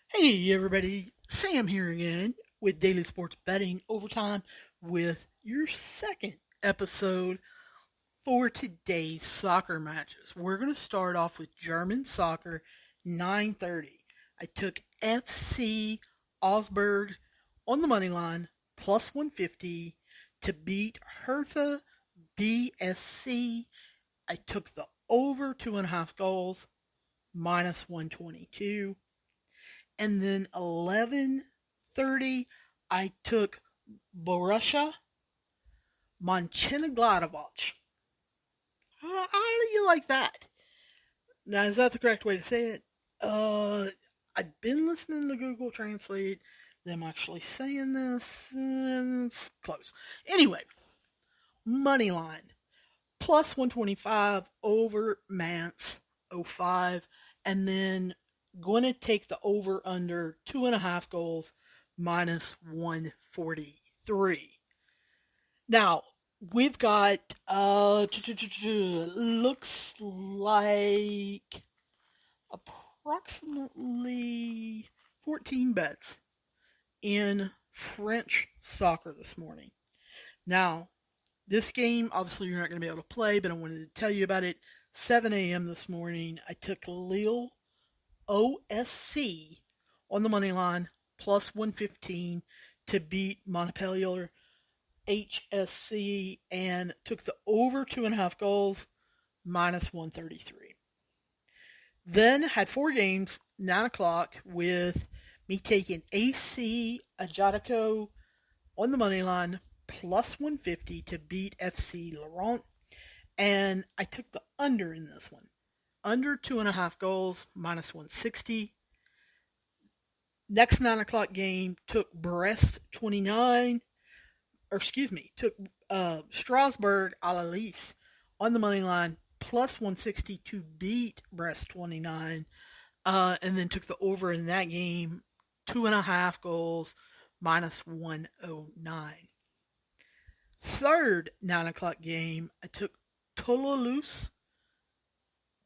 Hey everybody, Sam here again with Daily Sports Betting Overtime with your second episode for today's soccer matches. We're going to start off with German soccer 9:30. I took FC Augsburg on the money line plus 150 to beat Hertha BSC. I took the over 2.5 goals minus 122. And then 11:30, I took Borussia Mönchengladbach. How do you like that? Now, is that the correct way to say it? I've been listening to Google Translate. Them actually saying this. It's close. Anyway, money line plus 125 over Mance 05, and then going to take the over under 2.5 goals minus 143. Now, we've got looks like approximately 14 bets in French soccer this morning. Now, this game, obviously, you're not going to be able to play, but I wanted to tell you about it. 7 a.m. this morning, I took Lille OSC on the money line plus 115 to beat Montpellier HSC and took the over 2.5 goals minus 133. Then had four games, 9 o'clock, with me taking AC Ajaccio on the money line plus 150 to beat FC Laurent. And I took the under in this one. Under 2.5 goals minus 160. Next 9 o'clock game took Brest 29, took Strasbourg Alalis on the money line plus 160 to beat Brest 29, and then took the over in that game, 2.5 goals minus 109. Third 9 o'clock game, I took Toulouse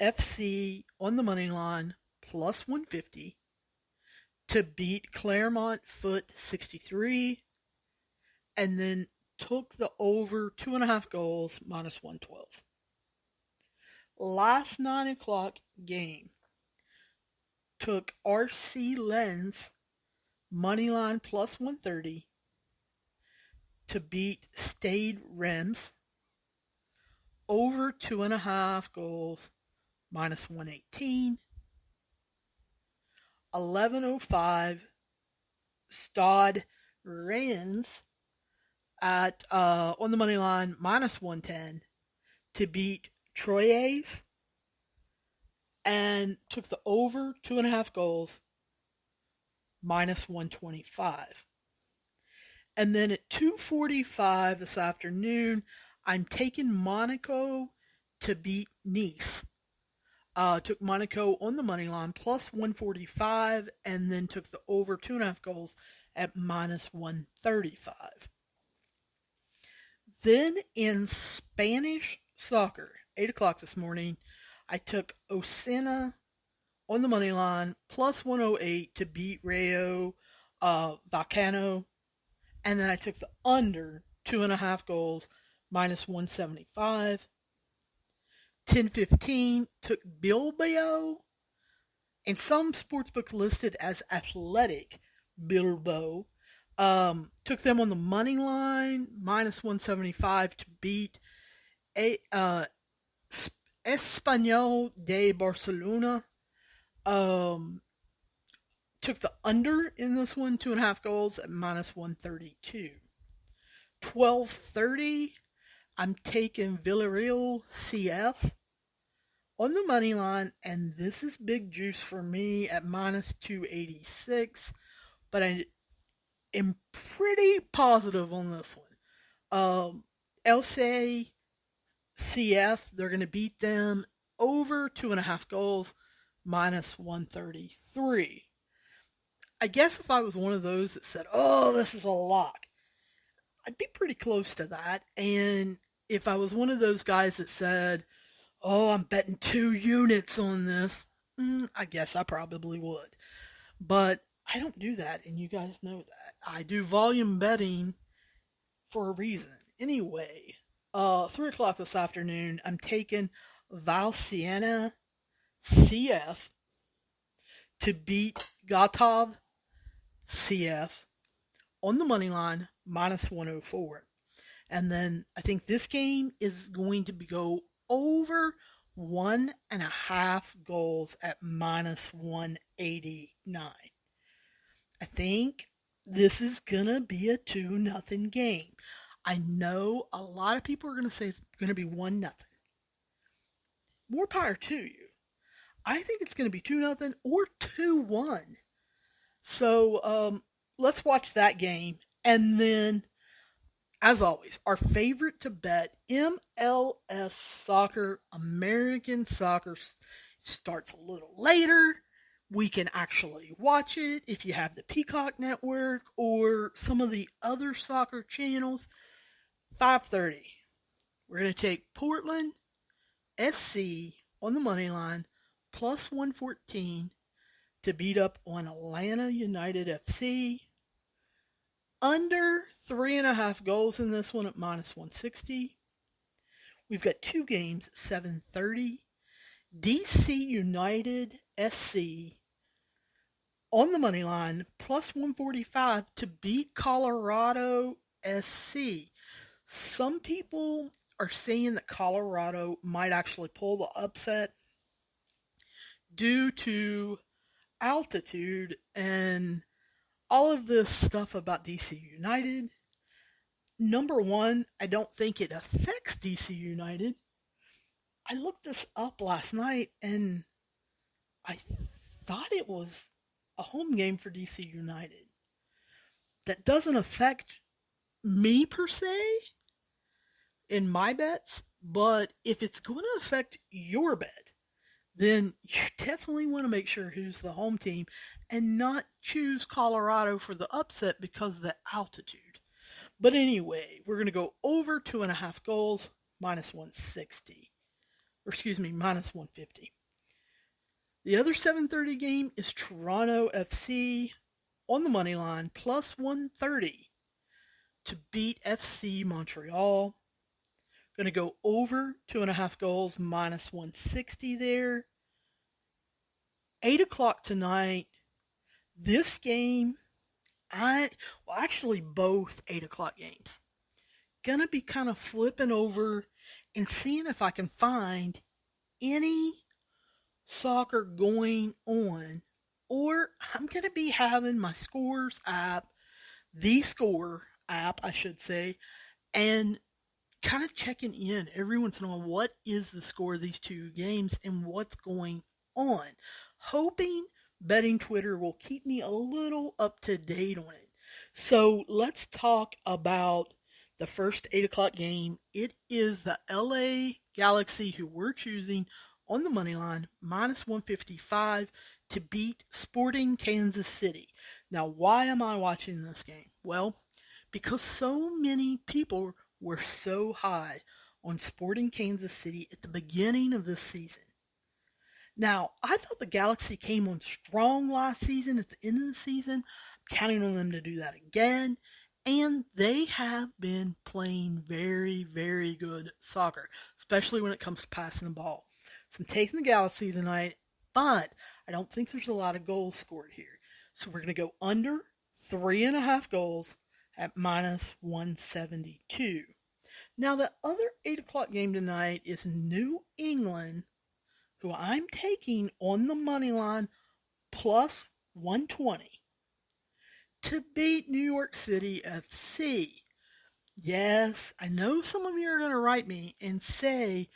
FC on the money line plus 150 to beat Clermont Foot 63, and then took the over 2.5 goals minus 112. Last 9 o'clock game took RC Lens money line plus 130 to beat Stade Reims over 2.5 goals minus 118. 11:05 Stade Rennes at on the money line minus 110 to beat Troyes and took the over 2.5 goals minus 125. And then at 2:45 this afternoon, I'm taking Monaco to beat Nice. Took Monaco on the money line plus 145 and then took the over 2.5 goals at minus 135. Then in Spanish soccer, 8 o'clock this morning, I took Osasuna on the money line plus 108 to beat Rayo Vallecano. And then I took the under 2.5 goals minus 175. 10:15 took Bilbao, and some sportsbooks listed as Athletic Bilbao. Took them on the money line minus 175 to beat Espanyol de Barcelona. Took the under in this one, 2.5 goals at minus 132. 12:30, I'm taking Villarreal CF on the money line, and this is big juice for me at minus 286, but I am pretty positive on this one. LCA CF, they're going to beat them over 2.5 goals minus 133. I guess if I was one of those that said, oh, this is a lock, I'd be pretty close to that. And if I was one of those guys that said, oh, I'm betting 2 units on this, I guess I probably would. But I don't do that, and you guys know that. I do volume betting for a reason. Anyway, 3 o'clock this afternoon, I'm taking Valsiena CF to beat Gotov CF on the money line minus 104. And then I think this game is going to go over 1.5 goals at minus 189. I think this is going to be a 2-0 game. I know a lot of people are going to say it's going to be 1-0. More power to you. I think it's going to be 2-0 or 2-1. So let's watch that game. And then, as always, our favorite to bet, MLS soccer, American soccer, starts a little later. We can actually watch it if you have the Peacock Network or some of the other soccer channels. 5:30. We're going to take Portland SC on the money line plus 114 to beat up on Atlanta United FC. Under 3.5 goals in this one at minus 160. We've got two games at 7:30. DC United SC on the money line plus 145 to beat Colorado SC. Some people are saying that Colorado might actually pull the upset due to altitude and all of this stuff about DC United. Number one, I don't think it affects DC United. I looked this up last night and I thought it was a home game for DC United. That doesn't affect me per se in my bets, but if it's going to affect your bet, then you definitely want to make sure who's the home team and not choose Colorado for the upset because of the altitude. But anyway, we're going to go over 2.5 goals, minus 160. Or excuse me, minus 150. The other 7:30 game is Toronto FC on the money line, plus 130 to beat FC Montreal. Going to go over 2.5 goals, minus 160 there. 8 o'clock tonight. This game, actually both 8 o'clock games. Gonna be kind of flipping over and seeing if I can find any soccer going on, or I'm gonna be having my Scores app, the Score app, I should say, and kind of checking in every once in a while. What is the score of these two games and what's going on? Hoping betting Twitter will keep me a little up to date on it. So let's talk about the first 8 o'clock game. It is the LA Galaxy, who we're choosing on the money line, minus 155 to beat Sporting Kansas City. Now, why am I watching this game? Well, because so many people were so high on Sporting Kansas City at the beginning of this season. Now, I thought the Galaxy came on strong last season at the end of the season. I'm counting on them to do that again. And they have been playing very, very good soccer, especially when it comes to passing the ball. So I'm taking the Galaxy tonight, but I don't think there's a lot of goals scored here. So we're going to go under 3.5 goals at minus 172. Now, the other 8 o'clock game tonight is New England, who I'm taking on the money line plus 120 to beat New York City FC. Yes, I know some of you are going to write me and say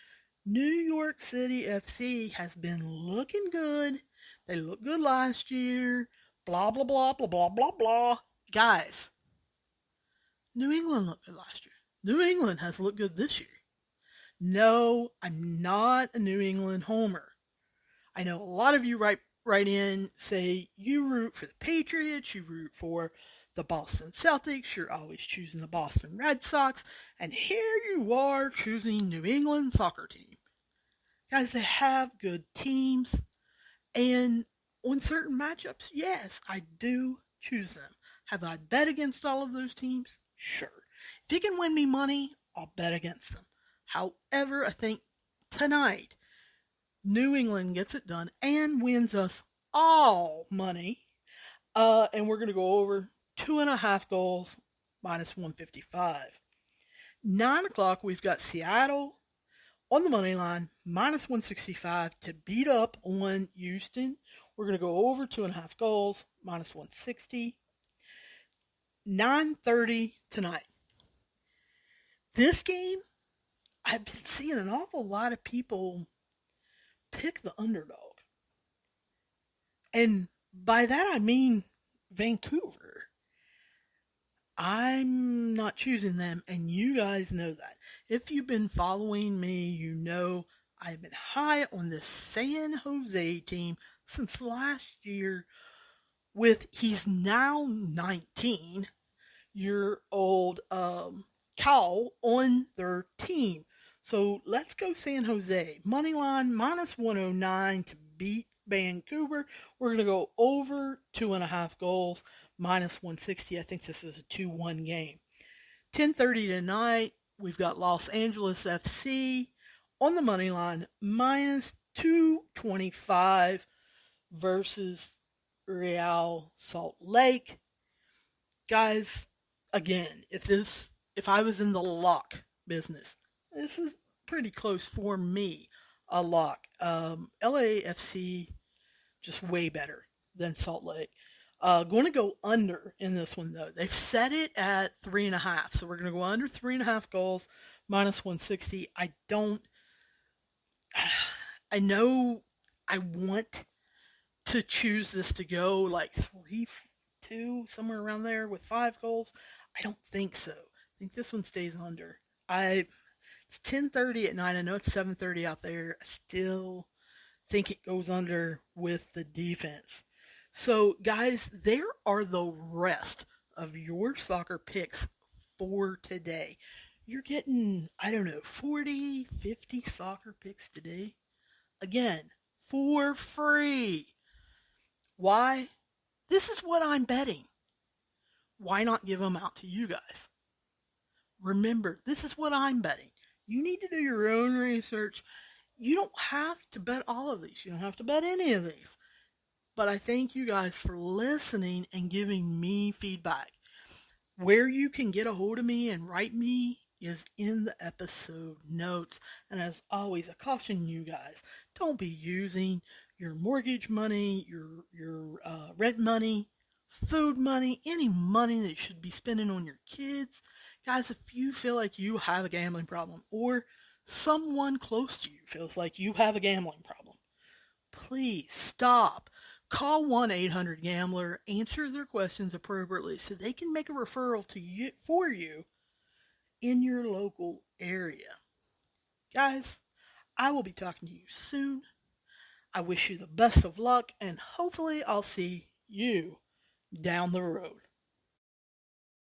New York City FC has been looking good. They looked good last year. Blah, blah, blah, blah, blah, blah, blah. Guys, New England looked good last year. New England has looked good this year. No, I'm not a New England homer. I know a lot of you write in, say you root for the Patriots, you root for the Boston Celtics, you're always choosing the Boston Red Sox, and here you are choosing New England soccer team. Guys, they have good teams, and On certain matchups, yes, I do choose them. Have I bet against all of those teams? Sure. If you can win me money, I'll bet against them. However, I think tonight, New England gets it done and wins us all money. And we're going to go over 2.5 goals minus 155. 9 o'clock, we've got Seattle on the money line, minus 165 to beat up on Houston. We're going to go over 2.5 goals, minus 160. 9:30 tonight. This game, I've been seeing an awful lot of people pick the underdog. And by that I mean Vancouver. I'm not choosing them, and you guys know that. If you've been following me, you know I've been high on this San Jose team since last year with he's now 19-year-old Cal on their team. So let's go San Jose. Moneyline minus 109 to beat Vancouver. We're going to go over 2.5 goals, minus 160. I think this is a 2-1 game. 10:30 tonight, we've got Los Angeles FC on the money line, minus 225 versus Real Salt Lake. Guys, again, if I was in the lock business, this is pretty close for me. A lock. LAFC just way better than Salt Lake. Going to go under in this one though. They've set it at 3.5, so we're going to go under 3.5 goals, minus 160. I know I want to choose this to go like 3-2, somewhere around there with 5 goals. I don't think so. I think this one stays under. It's 10:30 at night. I know it's 7:30 out there. I still think it goes under with the defense. So, guys, there are the rest of your soccer picks for today. You're getting, 40, 50 soccer picks today. Again, for free. Why? This is what I'm betting. Why not give them out to you guys? Remember, this is what I'm betting. You need to do your own research. You don't have to bet all of these. You don't have to bet any of these. But I thank you guys for listening and giving me feedback. Where you can get a hold of me and write me is in the episode notes. And as always, I caution you guys, don't be using your mortgage money, your rent money, food money, any money that you should be spending on your kids. Guys, if you feel like you have a gambling problem or someone close to you feels like you have a gambling problem, please stop. Call 1-800-GAMBLER, answer their questions appropriately so they can make a referral to you for you in your local area. Guys, I will be talking to you soon. I wish you the best of luck, and hopefully I'll see you down the road.